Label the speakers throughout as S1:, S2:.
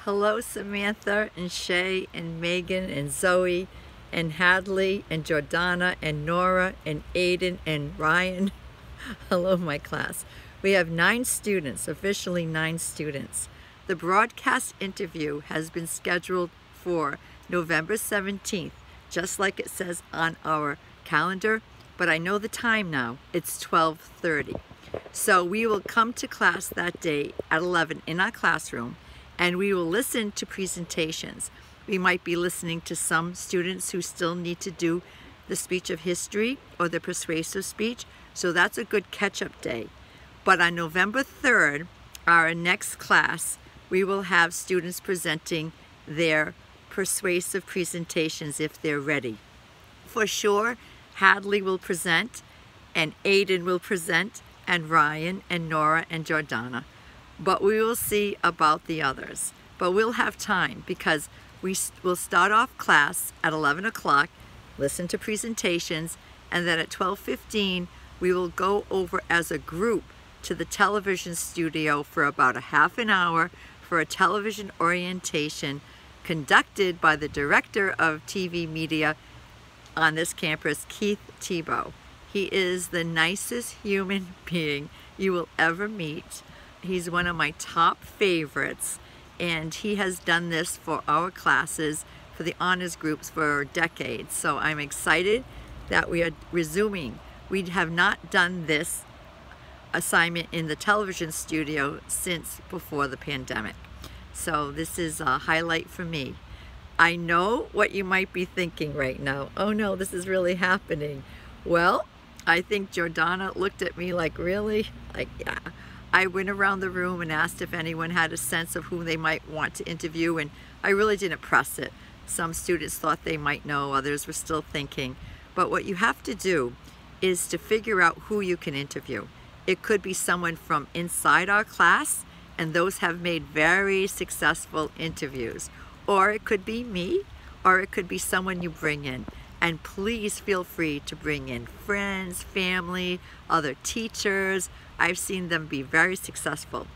S1: Hello, Samantha and Shay and Megan and Zoe and Hadley and Jordana and Nora and Aiden and Ryan. Hello, my class. We have 9 students, officially 9 students. The broadcast interview has been scheduled for November 17th, just like it says on our calendar, but I know the time now. It's 12:30. So we will come to class that day at 11 in our classroom, and we will listen to presentations. We might be listening to some students who still need to do the speech of history or the persuasive speech, so that's a good catch-up day. But on November 3rd, our next class, we will have students presenting their persuasive presentations if they're ready. For sure, Hadley will present, and Aiden will present, and Ryan and Nora and Jordana. But we will see about the others. But we'll have time because we will start off class at 11 o'clock, listen to presentations, and then at 12:15 we will go over as a group to the television studio for about a half an hour for a television orientation conducted by the director of TV media on this campus, Keith Tebow. He is the nicest human being you will ever meet. He's one of my top favorites, and he has done this for our classes, for the honors groups for decades. So I'm excited that we are resuming. We have not done this assignment in the television studio since before the pandemic. So this is a highlight for me. I know what you might be thinking right now. Oh no, this is really happening. Well, I think Jordana looked at me like, really? Like, yeah. I went around the room and asked if anyone had a sense of who they might want to interview, and I really didn't press it. Some students thought they might know, others were still thinking. But what you have to do is to figure out who you can interview. It could be someone from inside our class, and those have made very successful interviews. Or it could be me, or it could be someone you bring in. And please feel free to bring in friends, family, other teachers. I've seen them be very successful.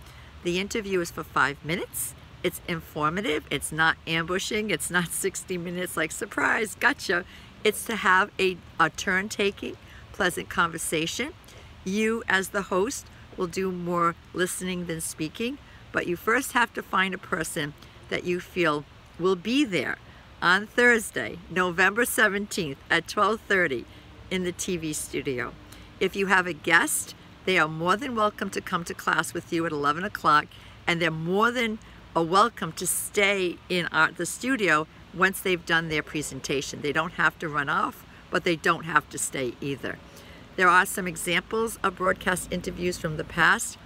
S1: The interview is for 5 minutes. It's informative. It's not ambushing. It's not 60 minutes like, surprise, gotcha. It's to have a turn-taking, pleasant conversation. You, as the host, will do more listening than speaking, but you first have to find a person that you feel will be there on Thursday, November 17th at 12:30 in the TV studio. If you have a guest, they are more than welcome to come to class with you at 11 o'clock, and they're more than welcome to stay in the studio once they've done their presentation. They don't have to run off, but they don't have to stay either. There are some examples of broadcast interviews from the past.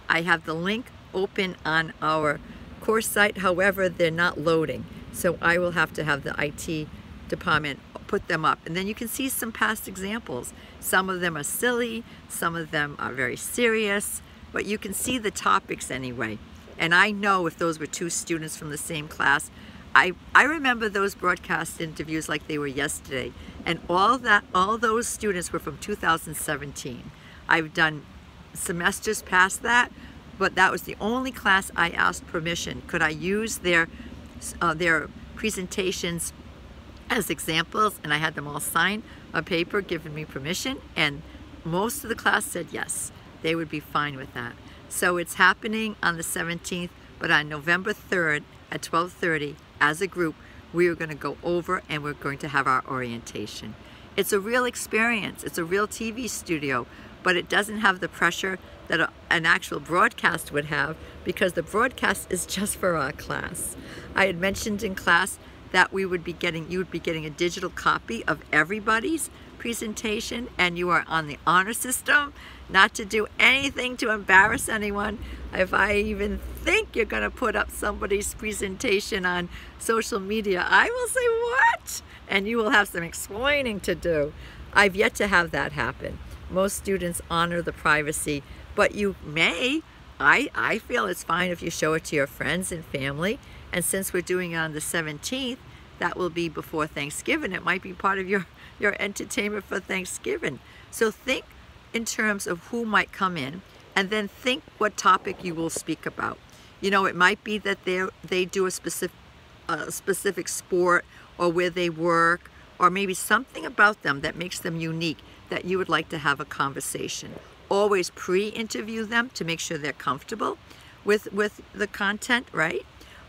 S1: I have the link open on our course site, however, they're not loading. So I will have to have the IT department put them up. And then you can see some past examples. Some of them are silly, some of them are very serious, but you can see the topics anyway. And I know if those were 2 students from the same class, I remember those broadcast interviews like they were yesterday. And all those students were from 2017. I've done semesters past that, but that was the only class I asked permission. Could I use their presentations as examples, and I had them all sign a paper giving me permission, and most of the class said yes, they would be fine with that. So it's happening on the 17th, but on November 3rd at 12:30 as a group, we are going to go over and we're going to have our orientation. It's a real experience. It's a real TV studio, but it doesn't have the pressure that an actual broadcast would have, because the broadcast is just for our class. I had mentioned in class that you would be getting a digital copy of everybody's presentation, and you are on the honor system, not to do anything to embarrass anyone. If I even think you're going to put up somebody's presentation on social media, I will say, what? And you will have some explaining to do. I've yet to have that happen. Most students honor the privacy, but you may. I feel it's fine if you show it to your friends and family. And since we're doing it on the 17th, that will be before Thanksgiving. It might be part of your entertainment for Thanksgiving. So think in terms of who might come in, and then think what topic you will speak about. You know, it might be that they do a specific sport, or where they work, or maybe something about them that makes them unique that you would like to have a conversation. Always pre-interview them to make sure they're comfortable with the content, right?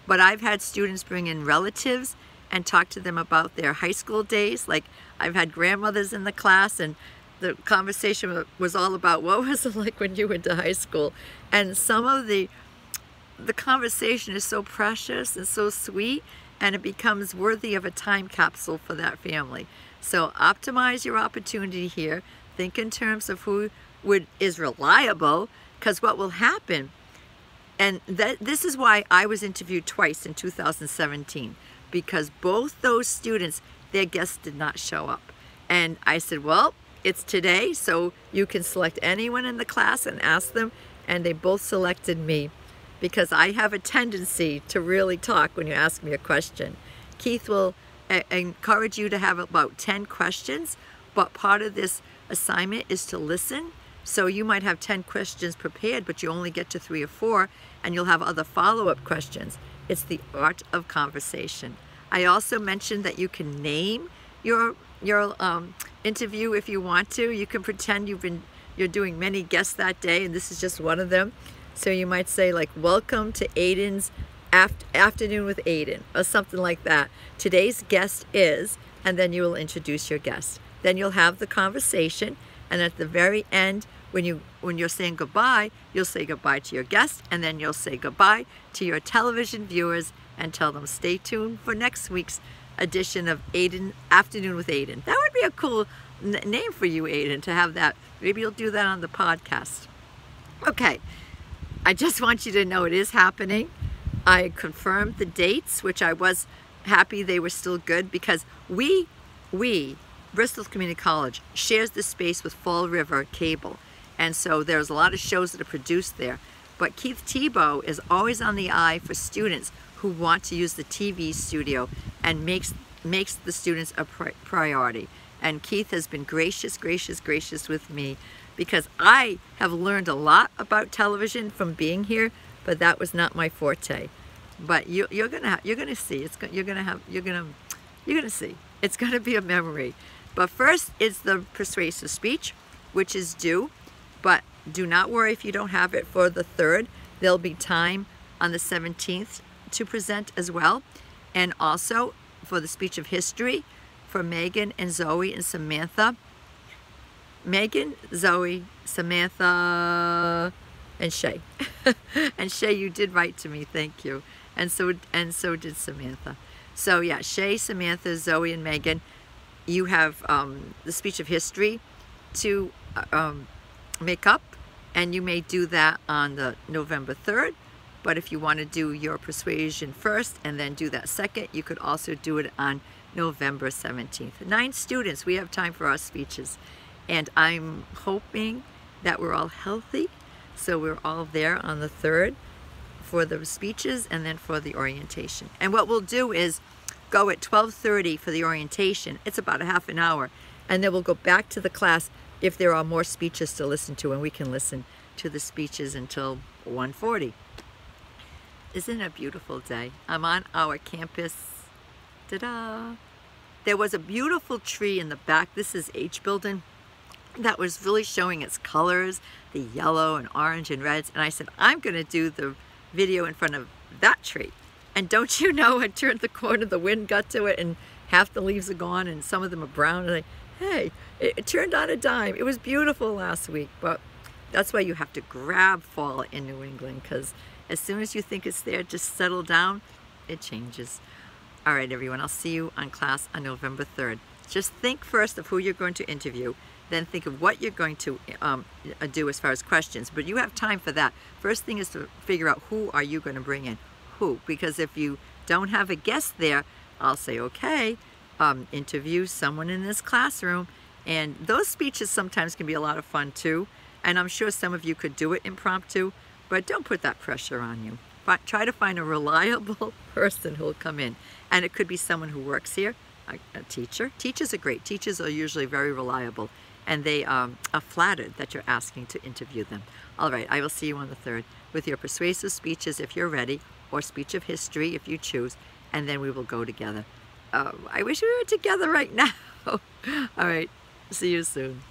S1: But I've had students bring in relatives and talk to them about their high school days. Like, I've had grandmothers in the class, and the conversation was all about what was it like when you went to high school. And some of the conversation is so precious and so sweet, and it becomes worthy of a time capsule for that family. So optimize your opportunity here. Think in terms of who is reliable, because what will happen, and this is why I was interviewed twice in 2017, because both those students, their guests did not show up. And I said, well, it's today, so you can select anyone in the class and ask them, and they both selected me, because I have a tendency to really talk when you ask me a question. Keith will encourage you to have about 10 questions, but part of this assignment is to listen. So you might have 10 questions prepared, but you only get to 3 or 4, and you'll have other follow-up questions. It's the art of conversation. I also mentioned that you can name your interview if you want to. You can pretend you're doing many guests that day, and this is just one of them. So you might say, like, welcome to Aiden's afternoon with Aiden, or something like that. Today's guest is, and then you will introduce your guest. Then you'll have the conversation, and at the very end, when you're saying goodbye, you'll say goodbye to your guest, and then you'll say goodbye to your television viewers and tell them stay tuned for next week's edition of Aiden Afternoon with Aiden. That would be a cool name for you, Aiden, to have that. Maybe you'll do that on the podcast. Okay, I just want you to know it is happening. I confirmed the dates, which I was happy they were still good, because we, Bristol Community College, shares the space with Fall River Cable. And so there's a lot of shows that are produced there. But Keith Tebow is always on the eye for students who want to use the TV studio, and makes the students a priority. And Keith has been gracious with me, because I have learned a lot about television from being here, but that was not my forte. But you're gonna see. You're gonna see. It's gonna be a memory. But first is the persuasive speech, which is due. But do not worry if you don't have it for the 3rd. There'll be time on the 17th to present as well. And also for the speech of history for Megan and Zoe and Samantha. Megan, Zoe, Samantha, and Shay. And Shay, you did write to me, thank you. And so did Samantha. So yeah, Shay, Samantha, Zoe, and Megan, you have the speech of history to make up, and you may do that on the November 3rd. But if you want to do your persuasion first and then do that second, you could also do it on November 17th. 9 students, we have time for our speeches. And I'm hoping that we're all healthy, so we're all there on the 3rd for the speeches and then for the orientation. And what we'll do is go at 12:30 for the orientation. It's about a half an hour. And then we'll go back to the class if there are more speeches to listen to, and we can listen to the speeches until 1:40. Isn't it a beautiful day? I'm on our campus. Ta-da! There was a beautiful tree in the back. This is H building. That was really showing its colors, the yellow and orange and reds. And I said, I'm going to do the video in front of that tree. And don't you know, I turned the corner, the wind got to it, and half the leaves are gone, and some of them are brown. And hey, it turned on a dime. It was beautiful last week, but that's why you have to grab fall in New England, because as soon as you think it's there, just settle down, it changes. All right, everyone, I'll see you on class on November 3rd. Just think first of who you're going to interview, then think of what you're going to do as far as questions. But you have time for that. First thing is to figure out who are you going to bring in. Who? Because if you don't have a guest there, I'll say, okay, interview someone in this classroom. And those speeches sometimes can be a lot of fun too. And I'm sure some of you could do it impromptu, but don't put that pressure on you. But try to find a reliable person who will come in. And it could be someone who works here, a teacher. Teachers are great. Teachers are usually very reliable, and they are flattered that you're asking to interview them. All right, I will see you on the 3rd. with your persuasive speeches if you're ready, or speech of history if you choose, and then we will go together. I wish we were together right now. All right, see you soon.